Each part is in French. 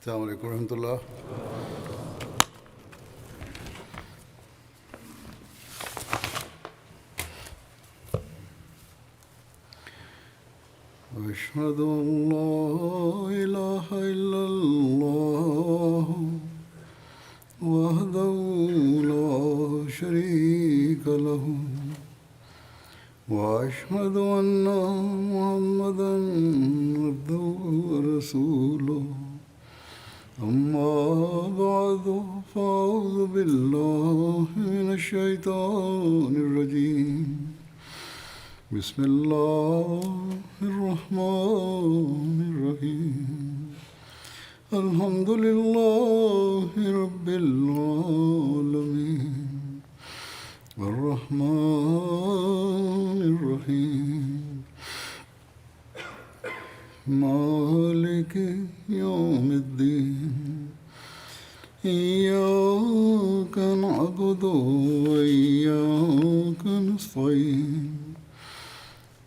السلام عليكم ورحمة الله. أشهد أن لا إله إلا الله وحده لا شريك له وأشهد أن محمدا عبده ورسوله أما بعد فأعوذ بالله من الشيطان الرجيم بسم الله الرحمن الرحيم الحمد لله رب العالمين الرحمن الرحيم مالك يوم الدين إياك نعبد وإياك نستعين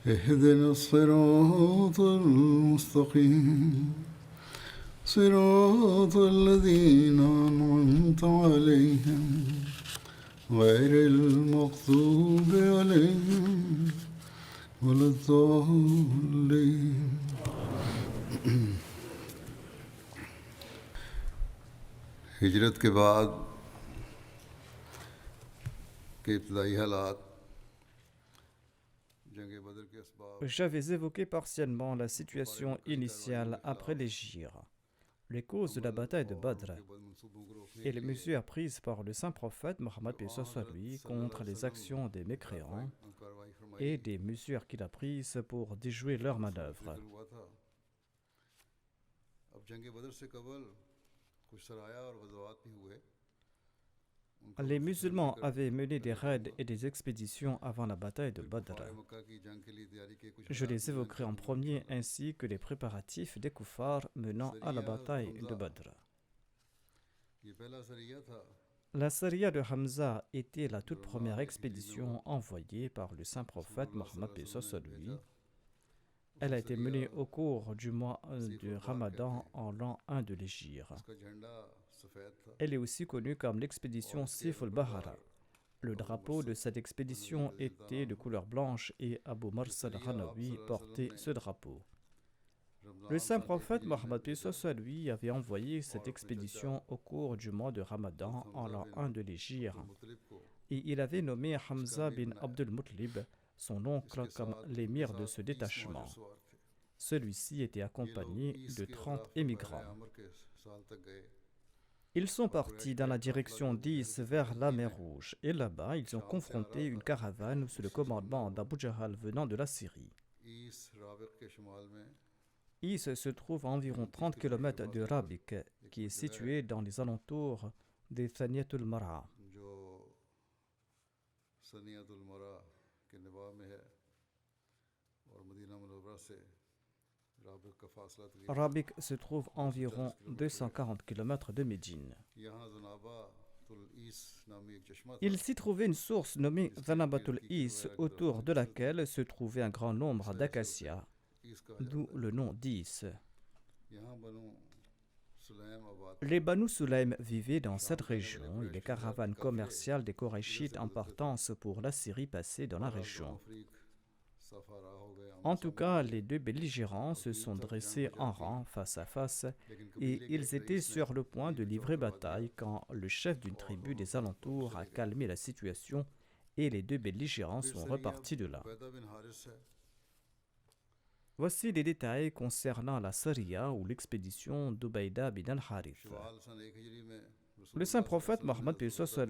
اهدنا الصراط المستقيم صراط الذين أنعمت عليهم غير المغضوب عليهم ولا الضالين. हिजरत के बाद के इब्तदाई हालात जंग बदर के असबाब. J'avais évoqué partiellement la situation initiale après l'hégire, les causes de la bataille de Badr et les mesures prises par le saint prophète Mohammed lui contre les actions des mécréants et des mesures qu'il a prises pour déjouer leurs manœuvres. Les musulmans avaient mené des raids et des expéditions avant la bataille de Badr. Je les évoquerai en premier, ainsi que les préparatifs des kuffars menant à la bataille de Badr. La Sariya de Hamza était la toute première expédition envoyée par le saint prophète Mohammed lui. Elle a été menée au cours du mois de Ramadan en l'an 1 de l'hégire. Elle est aussi connue comme l'expédition Sif al-Bahara. Le drapeau de cette expédition était de couleur blanche et Abu Marsal Hanawi portait ce drapeau. Le saint prophète Mohammed lui avait envoyé cette expédition au cours du mois de Ramadan en l'an 1 de l'hégire et il avait nommé Hamza bin Abdul Muttalib, son oncle, comme l'émir de ce détachement. Celui-ci était accompagné de 30 émigrants. Ils sont partis dans la direction d'Is vers la mer Rouge et là-bas ils ont confronté une caravane sous le commandement d'Abu Jahal venant de la Syrie. Is se trouve à environ 30 km de Rabik, qui est situé dans les alentours de Thaniyatul Mar'a. Rabik se trouve à environ 240 km de Médine. Il s'y trouvait une source nommée Zanabatul Is, autour de laquelle se trouvait un grand nombre d'acacias, d'où le nom d'Is. Les Banu Sulaym vivaient dans cette région et les caravanes commerciales des Korachites en partance pour la Syrie passaient dans la région. En tout cas, les deux belligérants se sont dressés en rang face à face et ils étaient sur le point de livrer bataille quand le chef d'une tribu des alentours a calmé la situation et les deux belligérants sont repartis de là. Voici les détails concernant la Sariya ou l'expédition d'Ubayda bin al-Harith. Le saint prophète Mohammed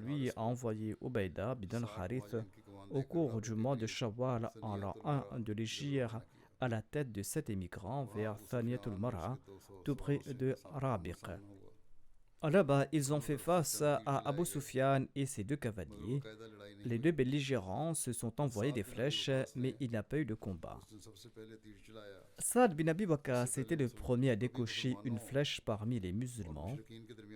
lui a envoyé Ubayda bin al-Harith au cours du mois de Shawwal en l'an 1 de l'hégire à la tête de 7 émigrants vers Thaniyatul Mar'a, tout près de Rabiq. Là-bas, ils ont fait face à Abu Sufyan et ses deux cavaliers. Les deux belligérants se sont envoyés des flèches, mais il n'y a pas eu de combat. Saad bin Abi Waqqas était le premier à décocher une flèche parmi les musulmans.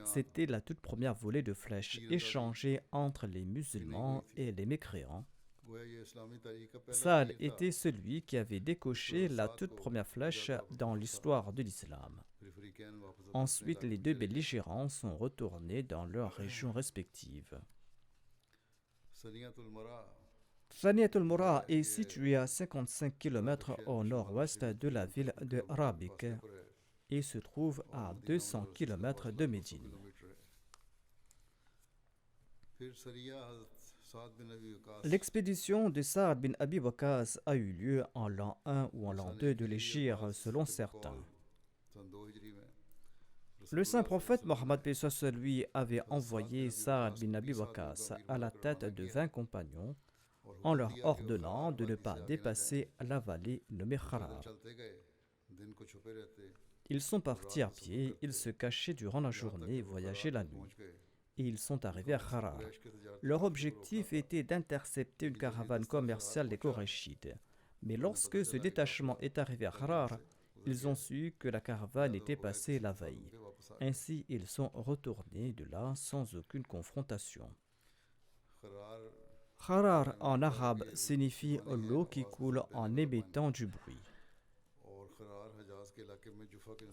C'était la toute première volée de flèches échangée entre les musulmans et les mécréants. Saad était celui qui avait décoché la toute première flèche dans l'histoire de l'islam. Ensuite, les deux belligérants sont retournés dans leurs régions respectives. Saniyat al-Mura est situé à 55 km au nord-ouest de la ville de Rabik et se trouve à 200 km de Médine. L'expédition de Saad bin Abi Waqqas a eu lieu en l'an 1 ou en l'an 2 de l'Hégire selon certains. Le saint prophète Mohammed paix soit sur lui avait envoyé Saad bin Abi Waqqas à la tête de 20 compagnons en leur ordonnant de ne pas dépasser la vallée nommée Kharar. Ils sont partis à pied, ils se cachaient durant la journée et voyageaient la nuit. Et ils sont arrivés à Kharar. Leur objectif était d'intercepter une caravane commerciale des Korachites. Mais lorsque ce détachement est arrivé à Kharar, ils ont su que la caravane était passée la veille. Ainsi, ils sont retournés de là sans aucune confrontation. Kharar en arabe signifie l'eau qui coule en émettant du bruit.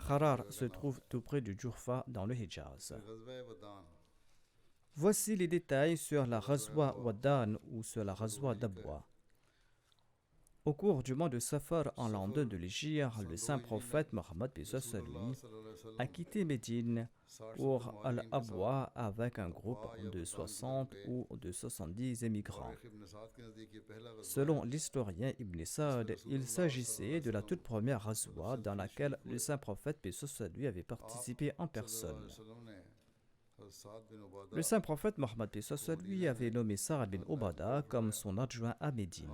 Kharar se trouve tout près du Jurfa dans le Hijaz. Voici les détails sur la Ghazwa Waddan ou sur la Ghazwa d'Abwa. Au cours du mois de Safar en l'an 2 de l'Hégire, le saint prophète Mohammed a quitté Médine pour Al-Abwa avec un groupe de 60 ou de 70 émigrants. Selon l'historien Ibn Sa'd, il s'agissait de la toute première Ghazwa dans laquelle le saint prophète avait participé en personne. Le saint prophète Mohammed avait nommé Sa'ad bin Ubada comme son adjoint à Médine.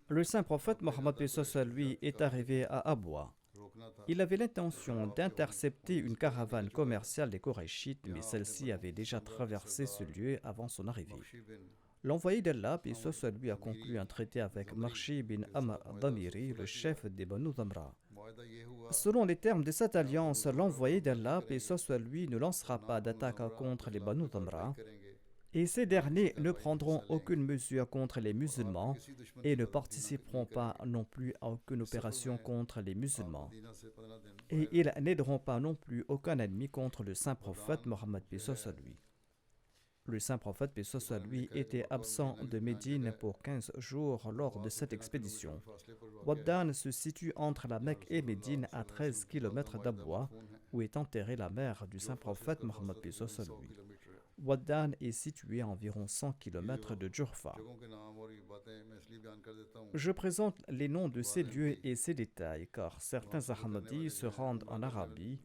Le saint prophète Mohammed est arrivé à Abwa. Il avait l'intention d'intercepter une caravane commerciale des Korachites, mais celle-ci avait déjà traversé ce lieu avant son arrivée. L'envoyé d'Allah, paix soit lui, a conclu un traité avec Marshi bin Amr Damiri, le chef des Banu Damra. Selon les termes de cette alliance, l'envoyé d'Allah, paix soit lui, ne lancera pas d'attaque contre les Banu Damra, et ces derniers ne prendront aucune mesure contre les musulmans et ne participeront pas non plus à aucune opération contre les musulmans. Et ils n'aideront pas non plus aucun ennemi contre le saint prophète Mohammed paix soit lui. Le saint prophète paix soit lui était absent de Médine pour 15 jours lors de cette expédition. Waddan se situe entre la Mecque et Médine à 13 km d'Abwa, où est enterrée la mère du saint prophète Mohammed paix soit lui. Waddan est situé à environ 100 km de Jurfa. Je présente les noms de ces lieux et ces détails car certains Ahmadis se rendent en Arabie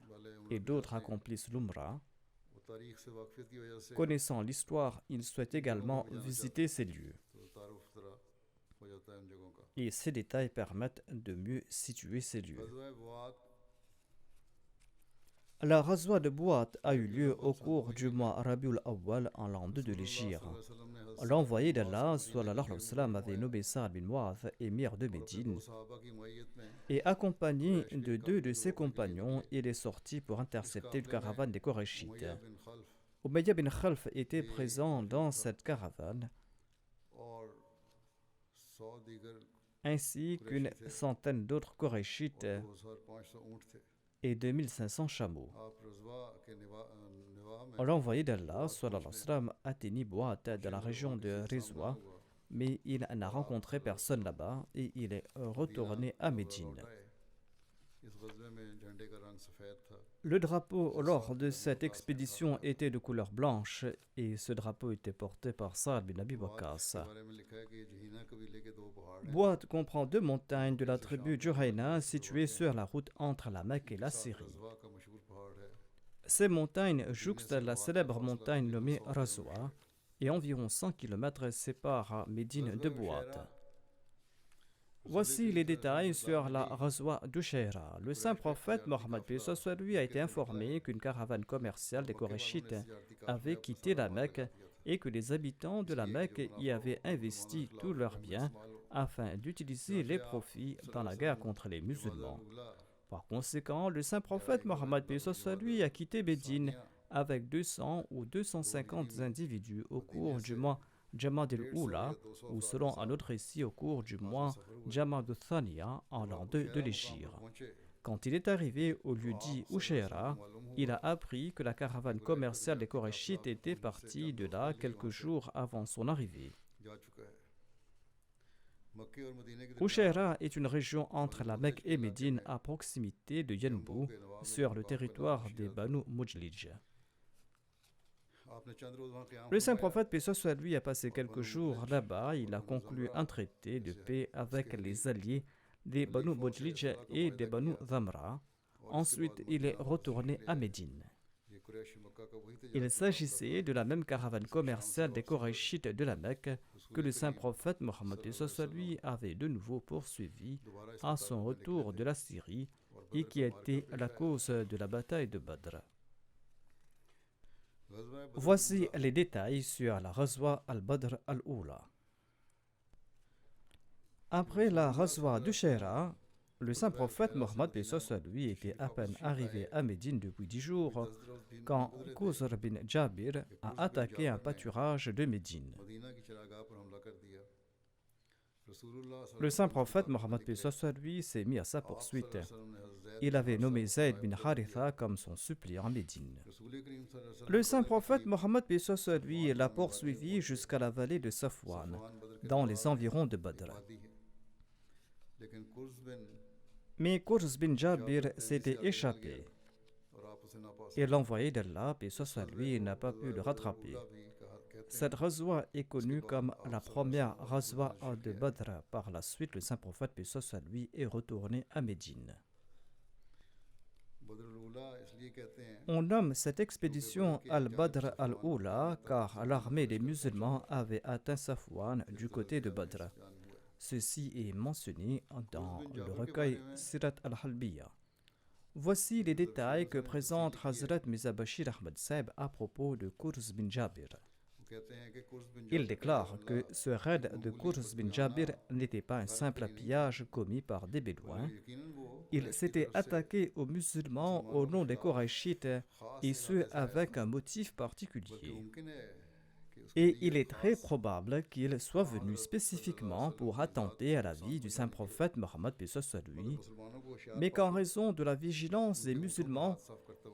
et d'autres accomplissent l'Umrah. Connaissant l'histoire, ils souhaitent également visiter ces lieux. Et ces détails permettent de mieux situer ces lieux. La Ghazwa de Bouat a eu lieu au cours du mois Rabiul Awwal en l'an 2 de l'Hégire. L'envoyé d'Allah sallallahu alayhi wa sallam avait nommé Sa'ad bin Mu'adh émir de Médine et accompagné de 2 de ses compagnons, il est sorti pour intercepter une caravane des Korachites. Umayya bin Khalf était présent dans cette caravane ainsi qu'une centaine d'autres Korachites et 2500 chameaux. L'envoyé d'Allah sallallahu alayhi wa sallam atteignit Bouat de la région de Rizwa, mais il n'a rencontré personne là-bas et il est retourné à Médine. Le drapeau lors de cette expédition était de couleur blanche et ce drapeau était porté par Saad bin Abi Waqqas. Bouat comprend 2 montagnes de la tribu Juhayna situées sur la route entre la Mecque et la Syrie. Ces montagnes jouxtent la célèbre montagne nommée Razwa et environ 100 km séparent Médine de Bouat. Voici les détails sur la Ghazwa d'Ushaira. Le saint prophète Mohammed paix soit sur lui a été informé qu'une caravane commerciale des Korachites avait quitté la Mecque et que les habitants de la Mecque y avaient investi tous leurs biens afin d'utiliser les profits dans la guerre contre les musulmans. Par conséquent, le saint prophète Mohammed paix soit sur lui a quitté Médine avec 200 ou 250 individus au cours du mois Jamad al-Oula, ou selon un autre récit au cours du mois Jamad al-Thaniya en l'an 2 de l'Hégire. Quand il est arrivé au lieu dit Ushaira, il a appris que la caravane commerciale des Korachites était partie de là quelques jours avant son arrivée. Ushaira est une région entre la Mecque et Médine à proximité de Yanbu, sur le territoire des Banu Mujlij. Le saint prophète, paix soit lui, a passé quelques jours là-bas. Il a conclu un traité de paix avec les alliés des Banu Mujlij et des Banu Dhamra. Ensuite, il est retourné à Médine. Il s'agissait de la même caravane commerciale des Korachites de la Mecque que le saint prophète Mohammed lui avait de nouveau poursuivi à son retour de la Syrie et qui a été la cause de la bataille de Badr. Voici les détails sur la Ghazwa al-Badr al-Oula. Après la Ghazwa d'Ushaira, le saint prophète Mohammed lui était à peine arrivé à Médine depuis 10 jours quand Qusr bin Jabir a attaqué un pâturage de Médine. Le saint prophète Mohammed lui s'est mis à sa poursuite. Il avait nommé Zayd bin Haritha comme son suppléant à Médine. Le saint prophète Mohammed lui l'a poursuivi jusqu'à la vallée de Safwan, dans les environs de Badr. Mais Qurs bin Jabir s'était échappé et l'envoyé d'Allah, paix soit lui, n'a pas pu le rattraper. Cette Ghazwa est connue comme la première Ghazwa de Badr. Par la suite, le saint prophète, paix soit lui, est retourné à Médine. On nomme cette expédition al-Badr al-Oula car l'armée des musulmans avait atteint Safwan du côté de Badr. Ceci est mentionné dans le recueil Sirat al-Halbiya. Voici les détails que présente Hazrat Mirza Bashir Ahmad Saib à propos de Qurs bin Jabir. Il déclare que ce raid de Qurs bin Jabir n'était pas un simple pillage commis par des Bédouins. Il s'était attaqué aux musulmans au nom des Korachites et ce avec un motif particulier. Et il est très probable qu'il soit venu spécifiquement pour attenter à la vie du saint prophète Mohammed lui, mais qu'en raison de la vigilance des musulmans,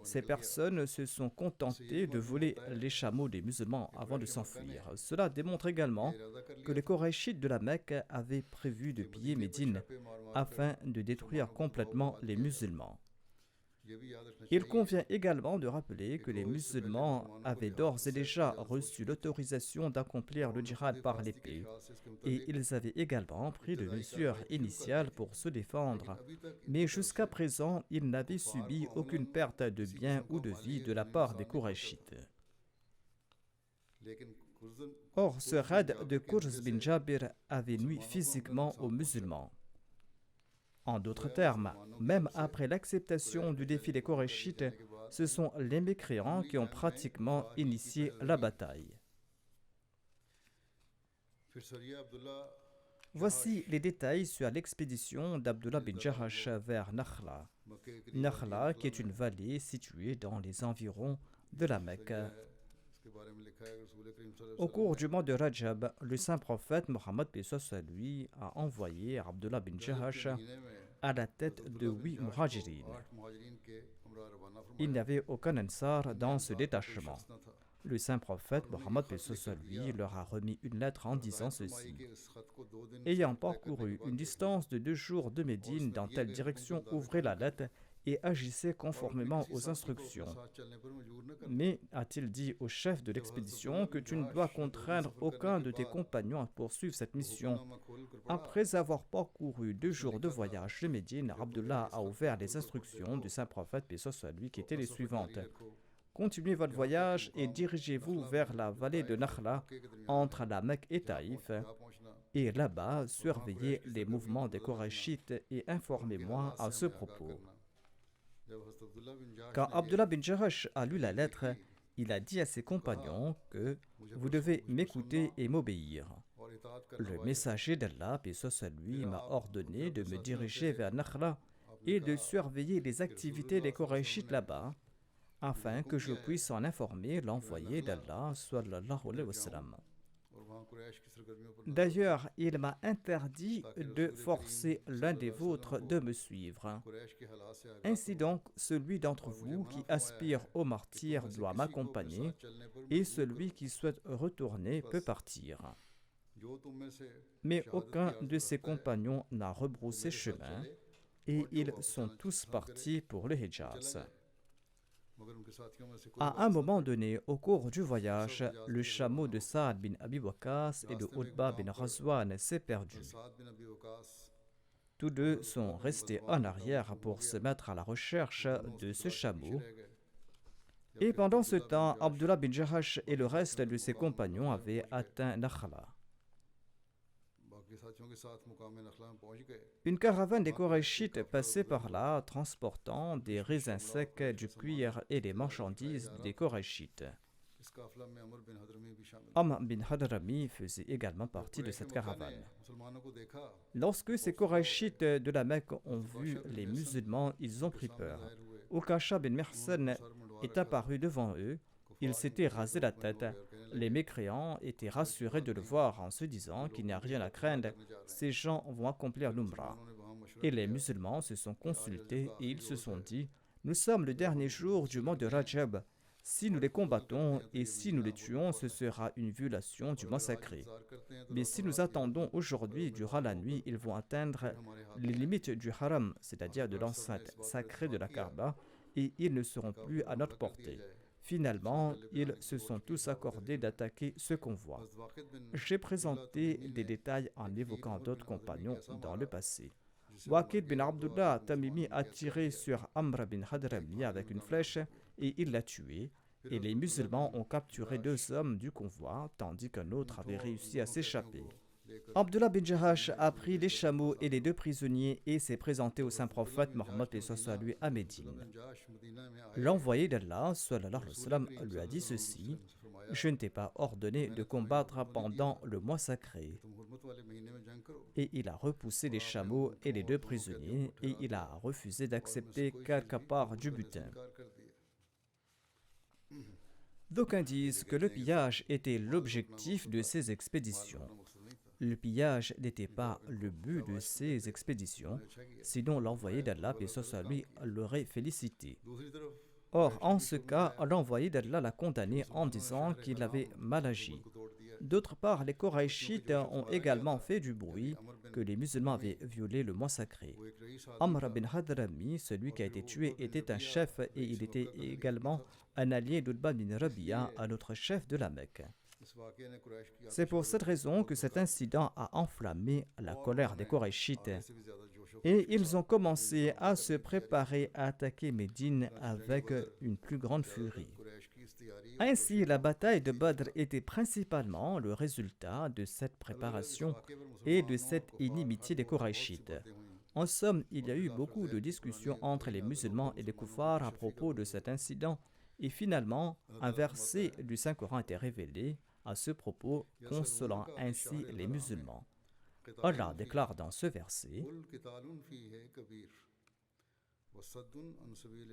ces personnes se sont contentées de voler les chameaux des musulmans avant de s'enfuir. Cela démontre également que les Korachites de la Mecque avaient prévu de piller Médine afin de détruire complètement les musulmans. Il convient également de rappeler que les musulmans avaient d'ores et déjà reçu l'autorisation d'accomplir le djihad par l'épée et ils avaient également pris des mesures initiales pour se défendre, mais jusqu'à présent ils n'avaient subi aucune perte de biens ou de vie de la part des Kourachites. Or, ce raid de Qurs bin Jabir avait nui physiquement aux musulmans. En d'autres termes, même après l'acceptation du défi des Korachites, ce sont les mécréants qui ont pratiquement initié la bataille. Voici les détails sur l'expédition d'Abdullah bin Jahash vers Nakhla. Nakhla, qui est une vallée située dans les environs de la Mecque. Au cours du mois de Rajab, le saint prophète Mohammed lui a envoyé Abdullah bin Jahash à la tête de 8 muhajirines. Il n'y avait aucun ansar dans ce détachement. Le saint prophète Mohammed lui leur a remis une lettre en disant ceci. Ayant parcouru une distance de 2 jours de Médine dans telle direction, ouvrez la lettre et agissez conformément aux instructions. Mais, a-t-il dit au chef de l'expédition, que tu ne dois contraindre aucun de tes compagnons à poursuivre cette mission. Après avoir parcouru 2 jours de voyage de Médine, Abdullah a ouvert les instructions du saint prophète, paix soit lui, qui étaient les suivantes. Continuez votre voyage et dirigez-vous vers la vallée de Nakhla, entre la Mecque et Taïf, et là-bas, surveillez les mouvements des Korachites et informez-moi à ce propos. Quand Abdullah bin Jahash a lu la lettre, il a dit à ses compagnons que vous devez m'écouter et m'obéir. Le messager d'Allah, paix soit lui, m'a ordonné de me diriger vers Nakhla et de surveiller les activités des Korachites là-bas, afin que je puisse en informer l'envoyé d'Allah, sallallahu alayhi wa sallam. D'ailleurs, il m'a interdit de forcer l'un des vôtres de me suivre. Ainsi donc, celui d'entre vous qui aspire au martyre doit m'accompagner, et celui qui souhaite retourner peut partir. Mais aucun de ses compagnons n'a rebroussé chemin, et ils sont tous partis pour le Hijaz. À un moment donné, au cours du voyage, le chameau de Saad bin Abi Waqqas et de Utba bin Ghazwan s'est perdu. Tous deux sont restés en arrière pour se mettre à la recherche de ce chameau. Et pendant ce temps, Abdullah bin Jahash et le reste de ses compagnons avaient atteint Nakhla. Une caravane des Korachites passait par là, transportant des raisins secs, du cuir et des marchandises des Korachites. Amr bin Hadrami faisait également partie de cette caravane. Lorsque ces Korachites de la Mecque ont vu les musulmans, ils ont pris peur. Ukasha bin Mihsan est apparu devant eux. Il s'était rasé la tête. Les mécréants étaient rassurés de le voir en se disant qu'il n'y a rien à craindre, ces gens vont accomplir l'Umrah. Et les musulmans se sont consultés et ils se sont dit, nous sommes le dernier jour du mois de Rajab. Si nous les combattons et si nous les tuons, ce sera une violation du mois sacré. Mais si nous attendons aujourd'hui durant la nuit, ils vont atteindre les limites du haram, c'est-à-dire de l'enceinte sacrée de la Kaaba, et ils ne seront plus à notre portée. Finalement, ils se sont tous accordés d'attaquer ce convoi. J'ai présenté des détails en évoquant d'autres compagnons dans le passé. Waqid bin Abdullah Tamimi a tiré sur Amr bin Hadrami avec une flèche et il l'a tué. Et les musulmans ont capturé 2 hommes du convoi, tandis qu'un autre avait réussi à s'échapper. Abdullah bin Jahash a pris les chameaux et les 2 prisonniers et s'est présenté au saint prophète Mohammed lui à Médine. L'envoyé d'Allah sallallahu alayhi wa sallam, lui a dit ceci: je ne t'ai pas ordonné de combattre pendant le mois sacré. Et il a repoussé les chameaux et les 2 prisonniers et il a refusé d'accepter quelque part du butin. D'aucuns disent que le pillage était l'objectif de ces expéditions. Le pillage n'était pas le but de ces expéditions, sinon l'envoyé d'Allah, paix soit lui, l'aurait félicité. Or, en ce cas, l'envoyé d'Allah l'a condamné en disant qu'il avait mal agi. D'autre part, les Korachites ont également fait du bruit que les musulmans avaient violé le mois sacré. Amr bin Hadrami, celui qui a été tué, était un chef et il était également un allié d'Utba bin Rabia, un autre chef de la Mecque. C'est pour cette raison que cet incident a enflammé la colère des Korachites et ils ont commencé à se préparer à attaquer Médine avec une plus grande furie. Ainsi, la bataille de Badr était principalement le résultat de cette préparation et de cette inimitié des Korachites. En somme, il y a eu beaucoup de discussions entre les musulmans et les koufars à propos de cet incident et finalement, un verset du Saint-Coran était révélé à ce propos, consolant ainsi les musulmans. Allah déclare dans ce verset: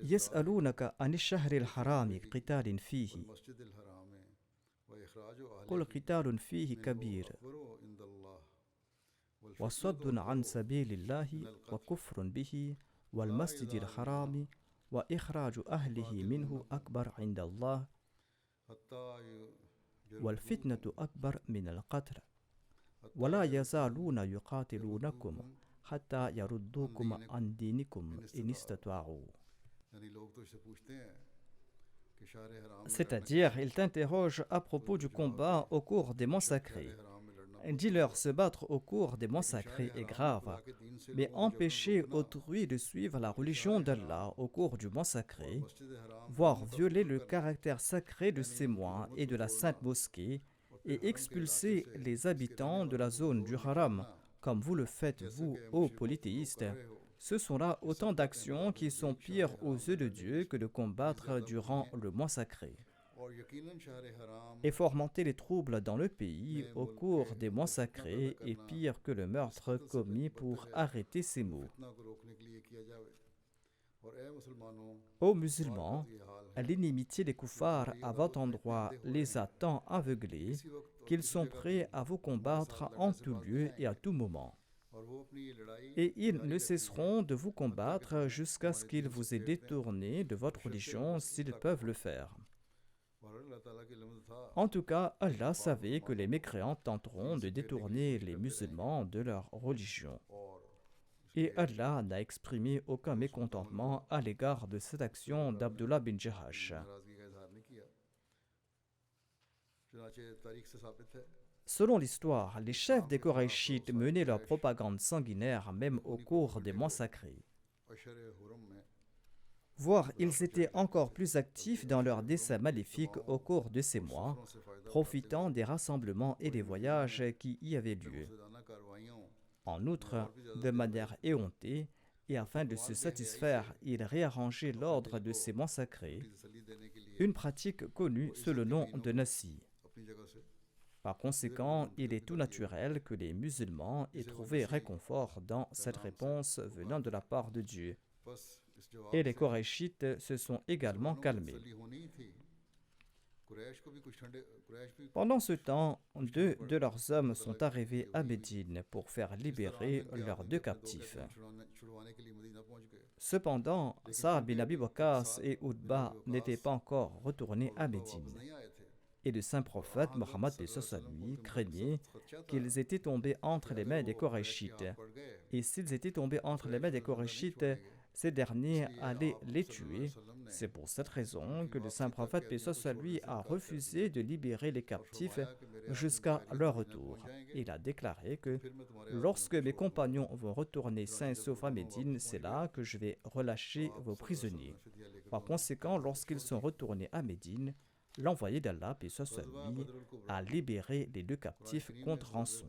يسألونك عن الشهر الحرام قتال فيه قل قتال فيه كبير وصد عن سبيل الله وكفر به والمسجد الحرام وإخراج أهله منه أكبر عند الله والفتنة أكبر من القتل ولا يزالون يقاتلونكم حتى يردوكم عن دينكم إن استطاعوا. C'est-à-dire, ils t'interrogent à propos du combat au cours des mois sacrés. Dis-leur, se battre au cours des mois sacrés est grave, mais empêcher autrui de suivre la religion d'Allah au cours du mois sacré, voire violer le caractère sacré de ces mois et de la sainte mosquée, et expulser les habitants de la zone du haram, comme vous le faites vous, ô polythéistes, ce sont là autant d'actions qui sont pires aux yeux de Dieu que de combattre durant le mois sacré. Et fomenter les troubles dans le pays au cours des mois sacrés est pire que le meurtre commis pour arrêter ces mots. Ô musulmans, l'inimitié des koufars à votre endroit les a tant aveuglés qu'ils sont prêts à vous combattre en tout lieu et à tout moment. Et ils ne cesseront de vous combattre jusqu'à ce qu'ils vous aient détourné de votre religion s'ils peuvent le faire. En tout cas, Allah savait que les mécréants tenteront de détourner les musulmans de leur religion. Et Allah n'a exprimé aucun mécontentement à l'égard de cette action d'Abdullah bin Jahash. Selon l'histoire, les chefs des Koraïchites menaient leur propagande sanguinaire même au cours des mois sacrés. Voire, ils étaient encore plus actifs dans leurs desseins maléfiques au cours de ces mois, profitant des rassemblements et des voyages qui y avaient lieu. En outre, de manière éhontée, et afin de se satisfaire, ils réarrangeaient l'ordre de ces mois sacrés, une pratique connue sous le nom de Nasi. Par conséquent, il est tout naturel que les musulmans aient trouvé réconfort dans cette réponse venant de la part de Dieu. Et les Koraïchites se sont également calmés. Pendant ce temps, 2 de leurs hommes sont arrivés à Médine pour faire libérer leurs 2 captifs. Cependant, Saad bin Abi Waqqas et Utba n'étaient pas encore retournés à Médine. Et le saint prophète Mohammed lui craignait qu'ils étaient tombés entre les mains des Koraïchites. Et s'ils étaient tombés entre les mains des Koraïchites, ces derniers allaient les tuer. C'est pour cette raison que le saint prophète lui a refusé de libérer les captifs jusqu'à leur retour. Il a déclaré que lorsque mes compagnons vont retourner sains et saufs à Médine, c'est là que je vais relâcher vos prisonniers. Par conséquent, lorsqu'ils sont retournés à Médine, l'envoyé d'Allah, paix soit sur lui, a libéré les 2 captifs contre rançon.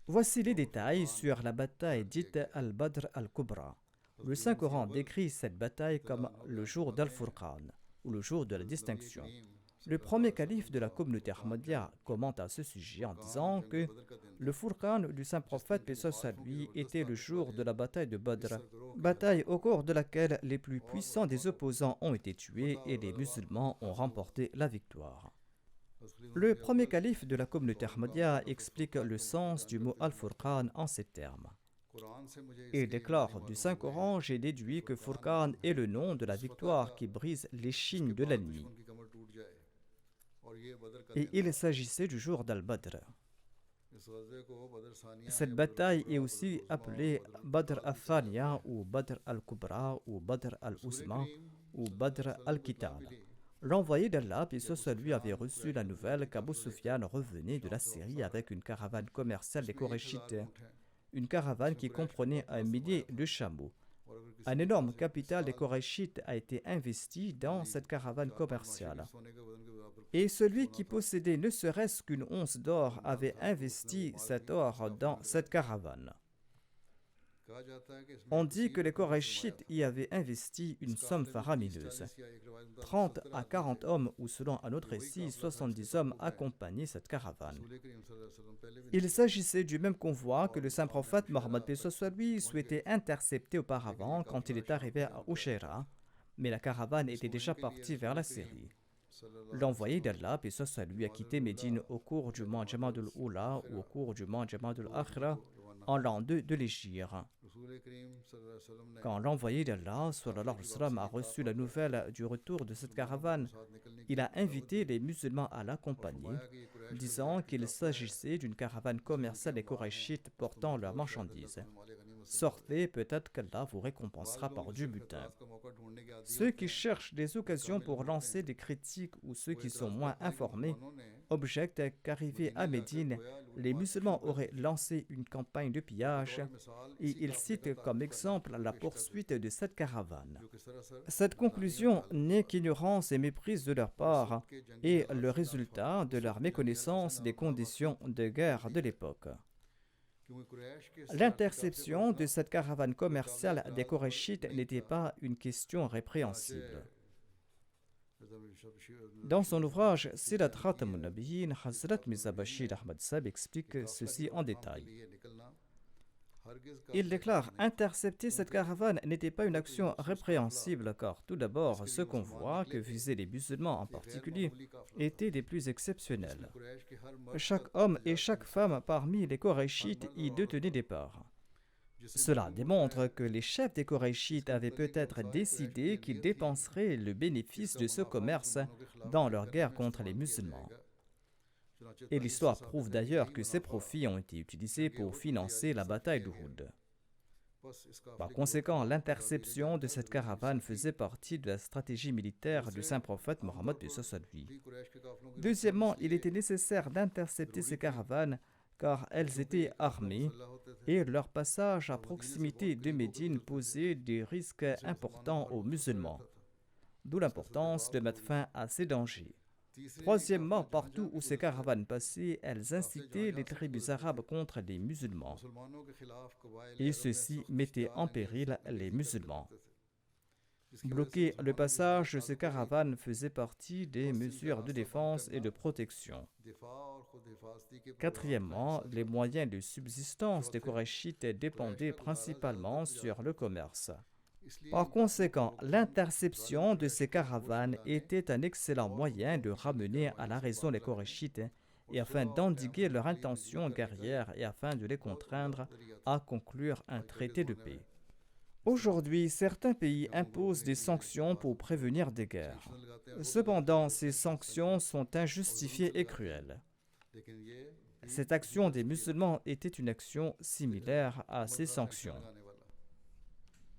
Voici les détails sur la bataille dite Al-Badr al-Kubra. Le Saint-Coran décrit cette bataille comme le jour d'Al-Furqan, ou le jour de la distinction. Le premier calife de la communauté Ahmadiyya commente à ce sujet en disant que le Furqan du Saint-Prophète, paix soit sur lui, était le jour de la bataille de Badr, bataille au cours de laquelle les plus puissants des opposants ont été tués et les musulmans ont remporté la victoire. Le premier calife de la communauté Ahmadiyya explique le sens du mot Al-Furqan en ces termes. Il déclare du Saint-Coran, j'ai déduit que Furqan est le nom de la victoire qui brise l'échine de l'ennemi. Et il s'agissait du jour d'Al-Badr. Cette bataille est aussi appelée Badr al-Thaniya ou Badr al-Kubra ou Badr al-Uzma ou Badr al-Kitab. L'envoyé d'Allah, puis lui avait reçu la nouvelle qu'Abu Sufyan revenait de la Syrie avec une caravane commerciale des Koraïchites. Une caravane qui comprenait 1 millier de chameaux. Un énorme capital des Koraïchites a été investi dans cette caravane commerciale. Et celui qui possédait ne serait-ce qu'une once d'or avait investi cet or dans cette caravane. On dit que les Koraïchites y avaient investi une somme faramineuse. 30 à 40 hommes, ou selon un autre récit, 70 hommes accompagnaient cette caravane. Il s'agissait du même convoi que le saint prophète Mohammed lui souhaitait intercepter auparavant quand il est arrivé à Ushaira, mais la caravane était déjà partie vers la Syrie. L'envoyé d'Allah, lui, a quitté Médine au cours du mois Jamadul Oula ou au cours du mois Jamadul Akhira en l'an 2 de l'Hégire. Quand l'envoyé d'Allah a reçu la nouvelle du retour de cette caravane, il a invité les musulmans à l'accompagner, disant qu'il s'agissait d'une caravane commerciale des Koraïchites portant leurs marchandises. Sortez, peut-être qu'Allah vous récompensera par du butin. Ceux qui cherchent des occasions pour lancer des critiques ou ceux qui sont moins informés objectent qu'arrivés à Médine, les musulmans auraient lancé une campagne de pillage et ils citent comme exemple la poursuite de cette caravane. Cette conclusion n'est qu'ignorance et méprise de leur part et le résultat de leur méconnaissance des conditions de guerre de l'époque. L'interception de cette caravane commerciale des Koraïchites n'était pas une question répréhensible. Dans son ouvrage Sirat Khatamun Nabiyyin, Hazrat Mirza Bashir Ahmad Sahib explique ceci en détail. Il déclare: intercepter cette caravane n'était pas une action répréhensible, car tout d'abord, ce convoi, que visaient les musulmans en particulier, était des plus exceptionnels. Chaque homme et chaque femme parmi les Korachites y détenaient des parts. Cela démontre que les chefs des Korachites avaient peut-être décidé qu'ils dépenseraient le bénéfice de ce commerce dans leur guerre contre les musulmans. Et l'histoire prouve d'ailleurs que ces profits ont été utilisés pour financer la bataille d'Uhud. Par conséquent, l'interception de cette caravane faisait partie de la stratégie militaire du saint prophète Mohammed lui. Deuxièmement, il était nécessaire d'intercepter ces caravanes car elles étaient armées et leur passage à proximité de Médine posait des risques importants aux musulmans, d'où l'importance de mettre fin à ces dangers. Troisièmement, partout où ces caravanes passaient, elles incitaient les tribus arabes contre les musulmans, et ceci mettait en péril les musulmans. Bloquer le passage de ces caravanes faisait partie des mesures de défense et de protection. Quatrièmement, les moyens de subsistance des Korachites dépendaient principalement sur le commerce. Par conséquent, l'interception de ces caravanes était un excellent moyen de ramener à la raison les Korachites et afin d'endiguer leur intention guerrière et afin de les contraindre à conclure un traité de paix. Aujourd'hui, certains pays imposent des sanctions pour prévenir des guerres. Cependant, ces sanctions sont injustifiées et cruelles. Cette action des musulmans était une action similaire à ces sanctions.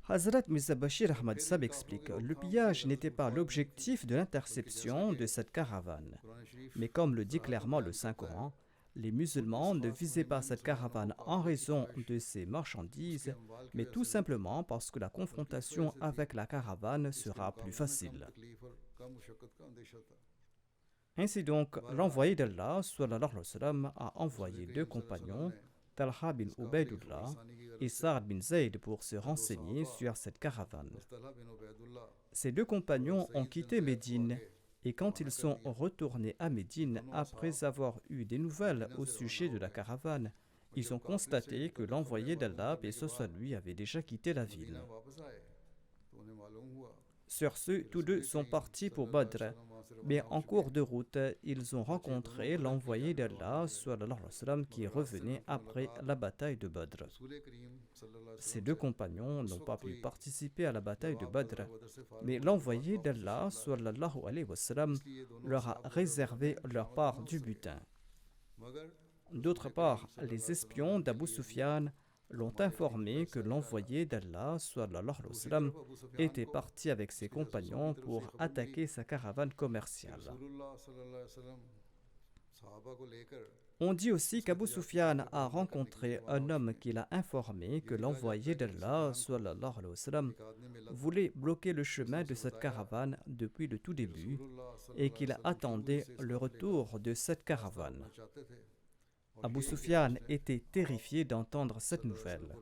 Hazrat Mirza Bashir Ahmad Sab explique: le pillage n'était pas l'objectif de l'interception de cette caravane. Mais comme le dit clairement le Saint-Coran, les musulmans ne visaient pas cette caravane en raison de ses marchandises, mais tout simplement parce que la confrontation avec la caravane sera plus facile. Ainsi donc, l'envoyé d'Allah sallallahu alayhi wa sallam, a envoyé deux compagnons, Talha bin Ubaydullah et Sa'd bin Zayd, pour se renseigner sur cette caravane. Ces deux compagnons ont quitté Médine et quand ils sont retournés à Médine après avoir eu des nouvelles au sujet de la caravane, ils ont constaté que l'envoyé d'Allah, paix soit lui, avait déjà quitté la ville. Sur ce, tous deux sont partis pour Badr, mais en cours de route, ils ont rencontré l'envoyé d'Allah sallallahu alayhi wa sallam, qui revenait après la bataille de Badr. Ces deux compagnons n'ont pas pu participer à la bataille de Badr, mais l'envoyé d'Allah sallallahu alayhi wa sallam leur a réservé leur part du butin. D'autre part, les espions d'Abu Sufyan l'ont informé que l'envoyé d'Allah sallallahu alayhi wa sallam était parti avec ses compagnons pour attaquer sa caravane commerciale. On dit aussi qu'Abu Sufyan a rencontré un homme qui l'a informé que l'envoyé d'Allah sallallahu alayhi wa sallam voulait bloquer le chemin de cette caravane depuis le tout début et qu'il attendait le retour de cette caravane. Abu Sufyan était terrifié d'entendre cette nouvelle.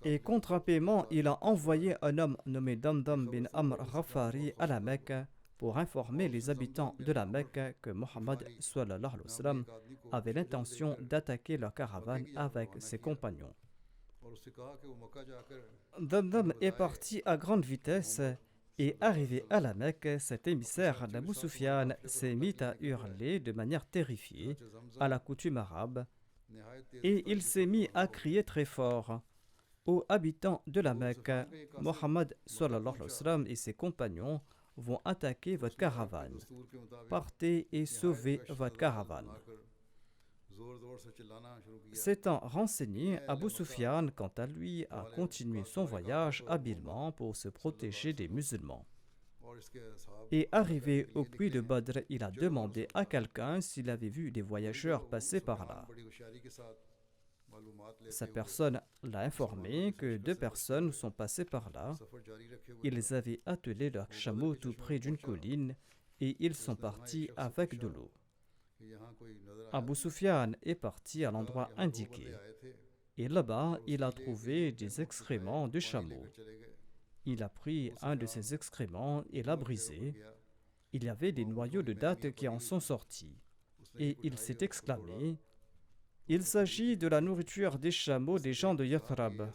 Et contre un paiement, il a envoyé un homme nommé Damdam bin Amr Ghafari à la Mecque pour informer les habitants de la Mecque que Mohammed sallallahu alayhi wa sallam avait l'intention d'attaquer leur caravane avec ses compagnons. Damdam est parti à grande vitesse et arrivé à la Mecque, cet émissaire d'Abu Sufyan s'est mis à hurler de manière terrifiée, à la coutume arabe, et il s'est mis à crier très fort: aux habitants de la Mecque, Mohammed sallallahu alayhi wa sallam et ses compagnons vont attaquer votre caravane. Partez et sauvez votre caravane. S'étant renseigné, Abu Sufyan, quant à lui, a continué son voyage habilement pour se protéger des musulmans. Et arrivé au puits de Badr, il a demandé à quelqu'un s'il avait vu des voyageurs passer par là. Cette personne l'a informé que deux personnes sont passées par là. Ils avaient attelé leur chameau tout près d'une colline et ils sont partis avec de l'eau. Abu Sufyan est parti à l'endroit indiqué. Et là-bas, il a trouvé des excréments de chameau. Il a pris un de ces excréments et l'a brisé. Il y avait des noyaux de dattes qui en sont sortis. Et il s'est exclamé: Il s'agit de la nourriture des chameaux des gens de Yathrab,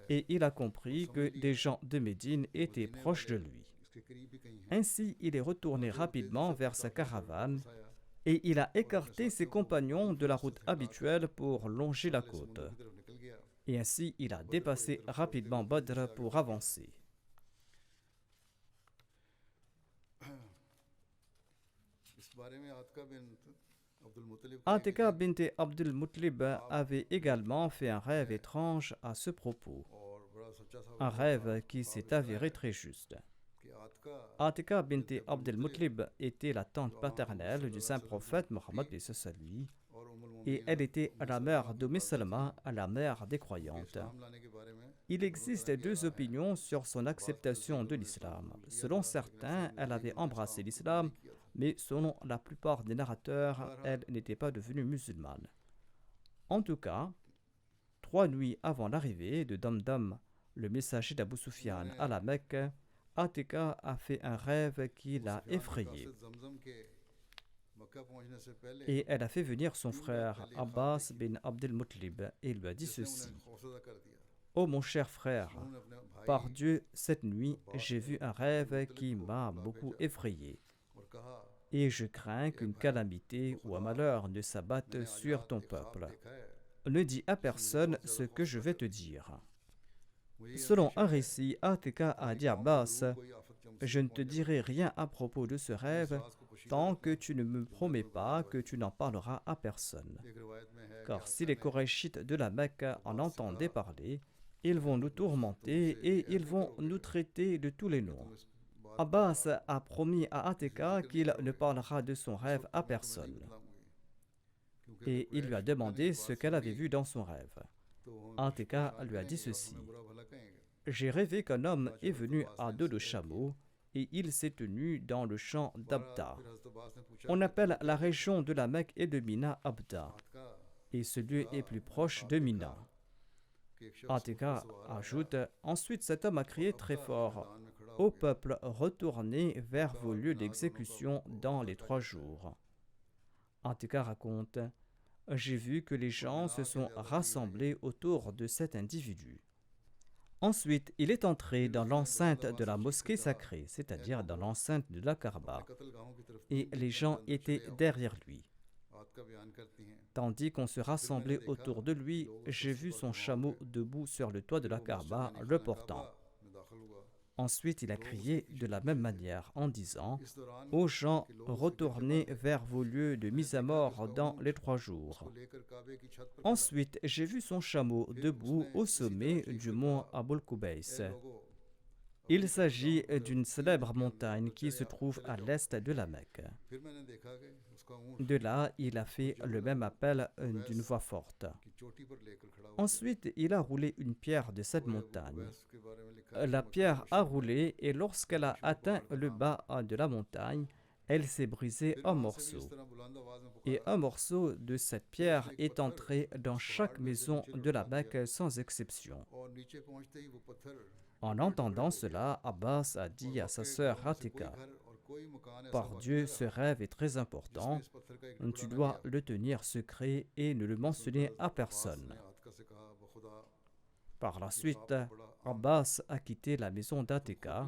et il a compris que des gens de Médine étaient proches de lui. Ainsi, il est retourné rapidement vers sa caravane et il a écarté ses compagnons de la route habituelle pour longer la côte. Et ainsi, il a dépassé rapidement Badr pour avancer. Atika bint Abdul Muttalib avait également fait un rêve étrange à ce propos, un rêve qui s'est avéré très juste. Atika bint Abdul Muttalib était la tante paternelle du saint prophète Mohammed lui, et elle était la mère d'Umm Salama, la mère des croyantes. Il existe deux opinions sur son acceptation de l'islam. Selon certains, elle avait embrassé l'islam, mais selon la plupart des narrateurs, elle n'était pas devenue musulmane. En tout cas, 3 nuits avant l'arrivée de Damdam, le messager d'Abu Sufyan à la Mecque, Atika a fait un rêve qui l'a effrayée. Et elle a fait venir son frère Abbas bin Abdel Muttalib et lui a dit ceci: ô mon cher frère, par Dieu, cette nuit, j'ai vu un rêve qui m'a beaucoup effrayé. Et je crains qu'une calamité ou un malheur ne s'abatte sur ton peuple. Ne dis à personne ce que je vais te dire. Selon un récit, Atika a dit à Abbas: je ne te dirai rien à propos de ce rêve tant que tu ne me promets pas que tu n'en parleras à personne. Car si les Korachites de la Mecque en entendaient parler, ils vont nous tourmenter et ils vont nous traiter de tous les noms. Abbas a promis à Atika qu'il ne parlera de son rêve à personne. Et il lui a demandé ce qu'elle avait vu dans son rêve. Atika lui a dit ceci: j'ai rêvé qu'un homme est venu à dos de chameau et il s'est tenu dans le champ d'Abda. On appelle la région de la Mecque et de Mina Abda, et ce lieu est plus proche de Mina. Atika ajoute: ensuite cet homme a crié très fort: ô peuple, retournez vers vos lieux d'exécution dans les 3 jours. Atika raconte: j'ai vu que les gens se sont rassemblés autour de cet individu. Ensuite, il est entré dans l'enceinte de la mosquée sacrée, c'est-à-dire dans l'enceinte de la Kaaba, et les gens étaient derrière lui. Tandis qu'on se rassemblait autour de lui, j'ai vu son chameau debout sur le toit de la Kaaba, le portant. Ensuite, il a crié de la même manière en disant: ô gens, retournez vers vos lieux de mise à mort dans les 3 jours. Ensuite, j'ai vu son chameau debout au sommet du mont Abul Qubays. Il s'agit d'une célèbre montagne qui se trouve à l'est de la Mecque. De là, il a fait le même appel d'une voix forte. Ensuite, il a roulé une pierre de cette montagne. La pierre a roulé et lorsqu'elle a atteint le bas de la montagne, elle s'est brisée en morceaux. Et un morceau de cette pierre est entré dans chaque maison de la Mecque sans exception. En entendant cela, Abbas a dit à sa sœur Atika: par Dieu, ce rêve est très important. Tu dois le tenir secret et ne le mentionner à personne. Par la suite, Abbas a quitté la maison d'Atika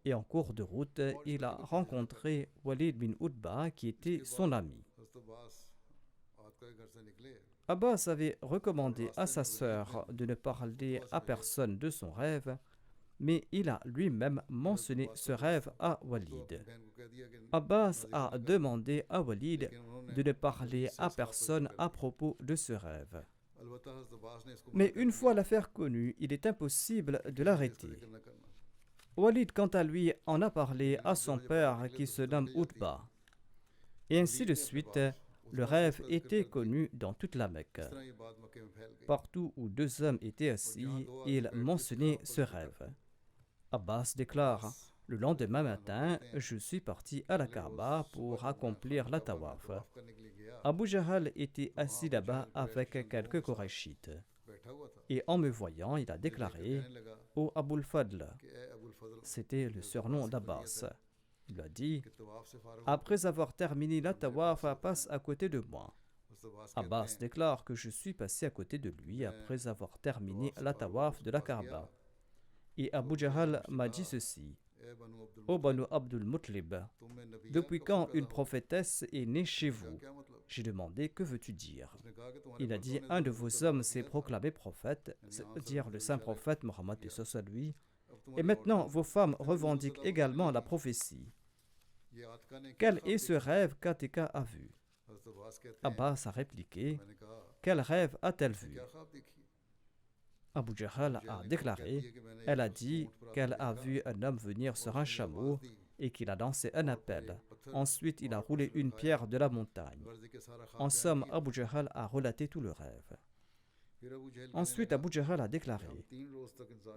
et en cours de route, il a rencontré Walid bin Utba qui était son ami. Abbas avait recommandé à sa sœur de ne parler à personne de son rêve, mais il a lui-même mentionné ce rêve à Walid. Abbas a demandé à Walid de ne parler à personne à propos de ce rêve. Mais une fois l'affaire connue, il est impossible de l'arrêter. Walid, quant à lui, en a parlé à son père qui se nomme Utba. Et ainsi de suite, le rêve était connu dans toute la Mecque. Partout où 2 hommes étaient assis, ils mentionnaient ce rêve. Abbas déclare: le lendemain matin, je suis parti à la Kaaba pour accomplir la tawaf. Abu Jahal était assis là-bas avec quelques Korachites. Et en me voyant, il a déclaré: ô Abul Fadl, c'était le surnom d'Abbas. Il a dit: après avoir terminé la tawaf, passe à côté de moi. Abbas déclare que je suis passé à côté de lui après avoir terminé la tawaf de la Kaaba. Et Abu Jahal m'a dit ceci: Ô Banu Abdul Muttalib, depuis quand une prophétesse est née chez vous? J'ai demandé: que veux-tu dire? Il a dit: un de vos hommes s'est proclamé prophète, c'est-à-dire le saint prophète Mohammed lui, et maintenant vos femmes revendiquent également la prophétie. Quel est ce rêve qu'Atika a vu? Abbas a répliqué: quel rêve a-t-elle vu? Abu Jahal a déclaré: elle a dit qu'elle a vu un homme venir sur un chameau et qu'il a lancé un appel. Ensuite, il a roulé une pierre de la montagne. En somme, Abu Jahal a relaté tout le rêve. Ensuite, Abu Jahal a déclaré: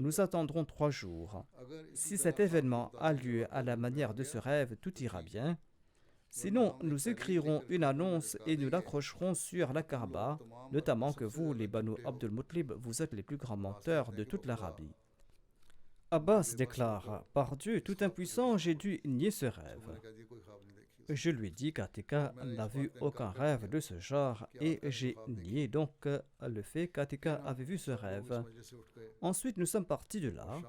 nous attendrons 3 jours. Si cet événement a lieu à la manière de ce rêve, tout ira bien. Sinon, nous écrirons une annonce et nous l'accrocherons sur la Kaaba, notamment que vous, les Banu Abdul Muttalib, vous êtes les plus grands menteurs de toute l'Arabie. Abbas déclare: par Dieu tout impuissant, j'ai dû nier ce rêve. Je lui ai dit qu'Atika n'a vu aucun rêve de ce genre et j'ai nié donc le fait qu'Atika avait vu ce rêve. Ensuite, nous sommes partis de là.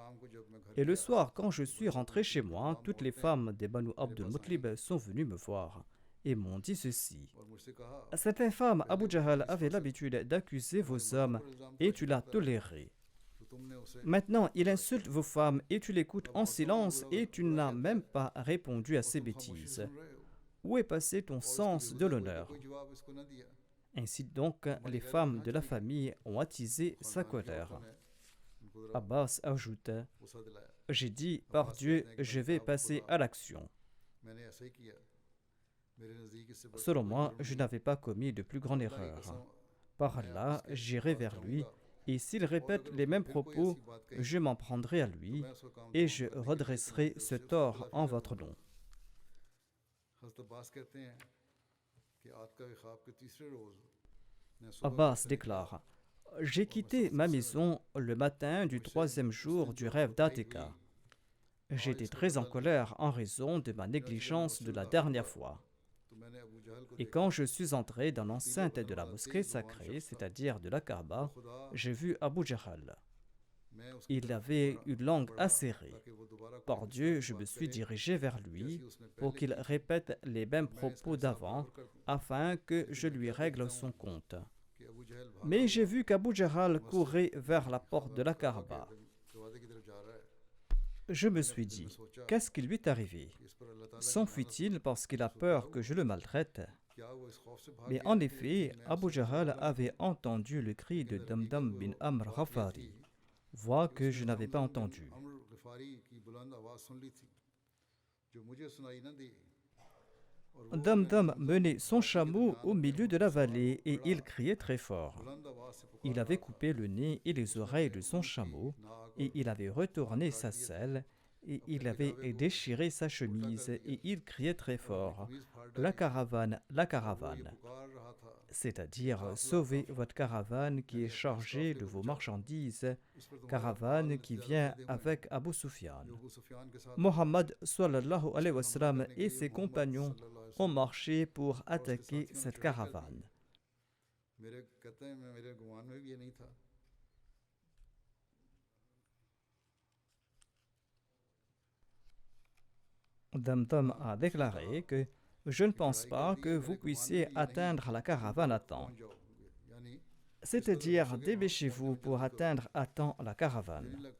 Et le soir, quand je suis rentré chez moi, toutes les femmes des Banu Abdul Muttalib sont venues me voir et m'ont dit ceci: cette infâme Abu Jahal avait l'habitude d'accuser vos hommes et tu l'as toléré. Maintenant, il insulte vos femmes et tu l'écoutes en silence et tu n'as même pas répondu à ses bêtises. Où est passé ton sens de l'honneur? Ainsi donc, les femmes de la famille ont attisé sa colère. Abbas ajoute: j'ai dit, par Dieu, je vais passer à l'action. Selon moi, je n'avais pas commis de plus grande erreur. Par là, j'irai vers lui, et s'il répète les mêmes propos, je m'en prendrai à lui, et je redresserai ce tort en votre nom. Abbas déclare: j'ai quitté ma maison le matin du 3e jour du rêve d'Atika. J'étais très en colère en raison de ma négligence de la dernière fois. Et quand je suis entré dans l'enceinte de la mosquée sacrée, c'est-à-dire de la Kaaba, j'ai vu Abu Jahal. Il avait une langue acérée. Par Dieu, je me suis dirigé vers lui pour qu'il répète les mêmes propos d'avant, afin que je lui règle son compte. Mais j'ai vu qu'Abu Jahal courait vers la porte de la Kaaba. Je me suis dit: qu'est-ce qui lui est arrivé? S'enfuit-il parce qu'il a peur que je le maltraite? Mais en effet, Abu Jahal avait entendu le cri de Damdam bin Amr Ghafari, voix que je n'avais pas entendue. Damdam menait son chameau au milieu de la vallée et il criait très fort. Il avait coupé le nez et les oreilles de son chameau et il avait retourné sa selle et il avait déchiré sa chemise et il criait très fort: la caravane, c'est-à-dire sauvez votre caravane qui est chargée de vos marchandises, caravane qui vient avec Abu Sufyan. Mohammed sallallahu alayhi wa sallam et ses compagnons ont marché pour attaquer cette caravane. Damdam a déclaré que je ne pense pas que vous puissiez atteindre la caravane à temps. C'est-à-dire, dépêchez-vous pour atteindre à temps la caravane.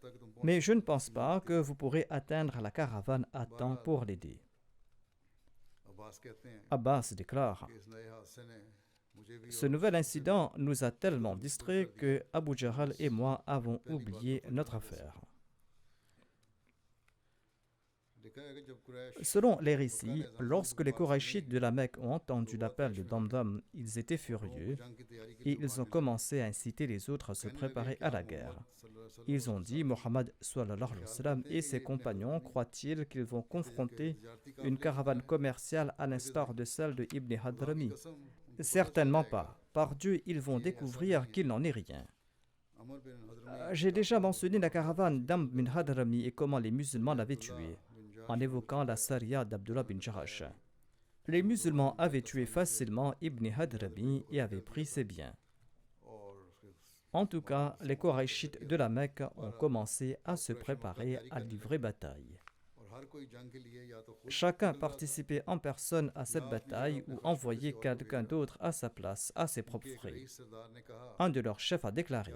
Mais je ne pense pas que vous pourrez atteindre la caravane à temps pour l'aider. Abbas déclare: ce nouvel incident nous a tellement distraits que Abu Jahal et moi avons oublié notre affaire. Selon les récits, lorsque les Qurayshites de la Mecque ont entendu l'appel de Damdam, ils étaient furieux et ils ont commencé à inciter les autres à se préparer à la guerre. Ils ont dit: Mohammed sallallahu alayhi wa sallam et ses compagnons croient-ils qu'ils vont confronter une caravane commerciale à l'instar de celle de Ibn Hadrami? Certainement pas. Par Dieu, ils vont découvrir qu'il n'en est rien. J'ai déjà mentionné la caravane d'Amr bin Hadrami et comment les musulmans l'avaient tué, en évoquant la Saria d'Abdullah bin Jahash. Les musulmans avaient tué facilement Ibn Hadrami et avaient pris ses biens. En tout cas, les Koraïchites de la Mecque ont commencé à se préparer à livrer bataille. Chacun participait en personne à cette bataille ou envoyait quelqu'un d'autre à sa place, à ses propres frais. Un de leurs chefs a déclaré: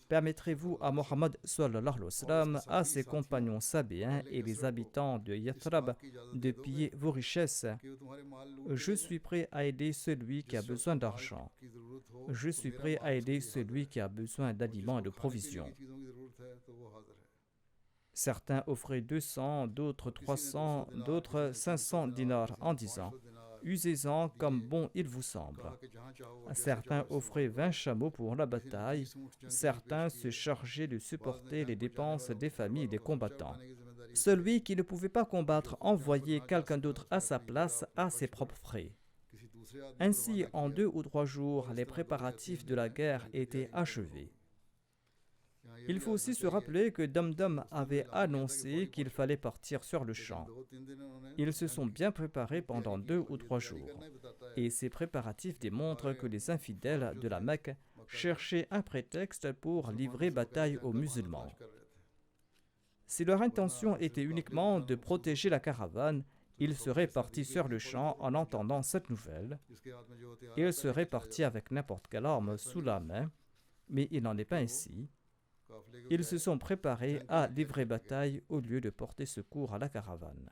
permettrez-vous à Mohammed sallallahu alayhi wa sallam, à ses compagnons sabéens et les habitants de Yathrib de piller vos richesses? Je suis prêt à aider celui qui a besoin d'argent. Je suis prêt à aider celui qui a besoin d'aliments et de provisions. Certains offraient 200, d'autres 300, d'autres 500 dinars en disant: usez-en comme bon il vous semble. Certains offraient 20 chameaux pour la bataille, certains se chargeaient de supporter les dépenses des familles des combattants. Celui qui ne pouvait pas combattre envoyait quelqu'un d'autre à sa place à ses propres frais. Ainsi, en 2 ou 3 jours, les préparatifs de la guerre étaient achevés. Il faut aussi se rappeler que Damdam avait annoncé qu'il fallait partir sur le champ. Ils se sont bien préparés pendant 2 ou 3 jours. Et ces préparatifs démontrent que les infidèles de la Mecque cherchaient un prétexte pour livrer bataille aux musulmans. Si leur intention était uniquement de protéger la caravane, ils seraient partis sur le champ en entendant cette nouvelle. Ils seraient partis avec n'importe quelle arme sous la main, mais il n'en est pas ainsi. Ils se sont préparés à livrer bataille au lieu de porter secours à la caravane.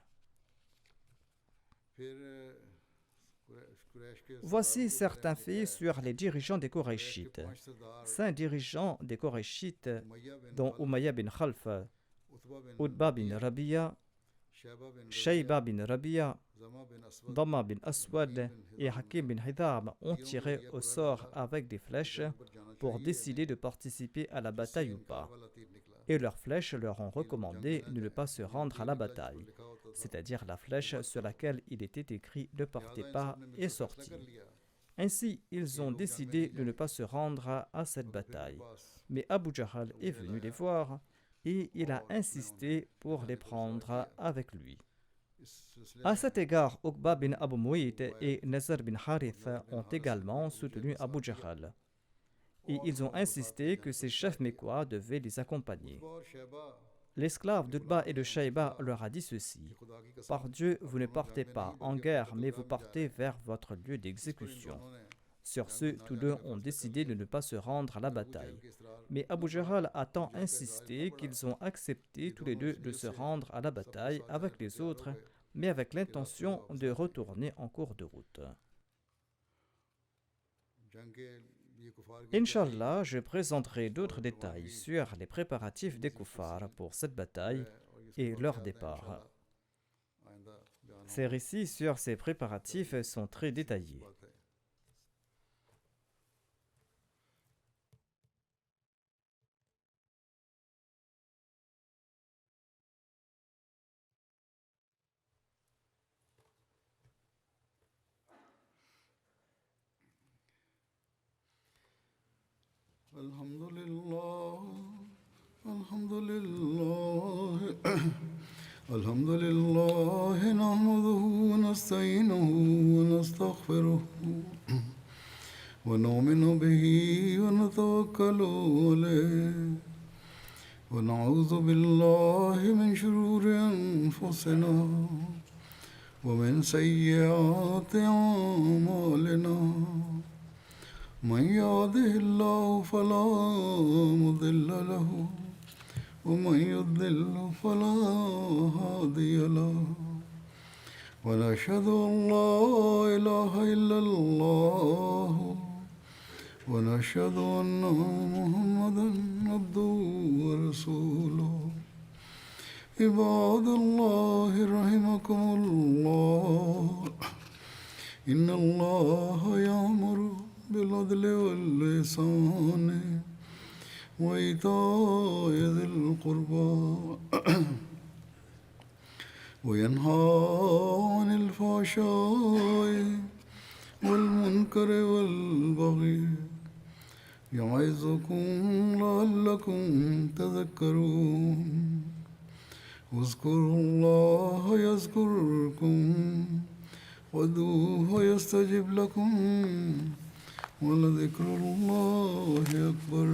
Voici certains faits sur les dirigeants des Koraïchites. 5 dirigeants des Koraïchites, dont Umayya bin Khalf, Utba bin Rabi'a, Shayba bin Rabi'a, Dhamma bin Aswad et Hakim bin Hidam, ont tiré au sort avec des flèches pour décider de participer à la bataille ou pas. Et leurs flèches leur ont recommandé de ne pas se rendre à la bataille, c'est-à-dire la flèche sur laquelle il était écrit « Ne partez pas » est sortie. Ainsi, ils ont décidé de ne pas se rendre à cette bataille. Mais Abu Jahl est venu les voir et il a insisté pour les prendre avec lui. À cet égard, Uqba bin Abu Mu'ayt et Nazar bin Harith ont également soutenu Abu Jahl. Et ils ont insisté que ces chefs mécois devaient les accompagner. L'esclave d'Utba et de Shayba leur a dit ceci: par Dieu, vous ne partez pas en guerre, mais vous partez vers votre lieu d'exécution. Sur ce, tous deux ont décidé de ne pas se rendre à la bataille. Mais Abu Jahl a tant insisté qu'ils ont accepté tous les deux de se rendre à la bataille avec les autres, mais avec l'intention de retourner en cours de route. Inch'Allah, je présenterai d'autres détails sur les préparatifs des Koufars pour cette bataille et leur départ. Ces récits sur ces préparatifs sont très détaillés. Alhamdulillah, alhamdulillah, alhamdulillah, nahmaduhu wa nasta'inuhu wa nastaghfiruh wa nu'minu bihi wa natawakkalu alayh wa na'udhu billahi min shururi anfusina wa min sayyiati a'malina. من يهده الله فلا مضل له ومن يضلل فلا هادي له ونشهد أن لا إله إلا الله ونشهد أن محمدا عبده ورسوله عباد الله رحمكم الله إن الله يأمر بالعدل والإحسان وإيتاء ذي القربى وينهى عن الفحشاء والمنكر والبغي يعظكم لعلكم تذكرون اذكروا الله يذكركم وادعوه يستجب لكم ولذكر الله أكبر.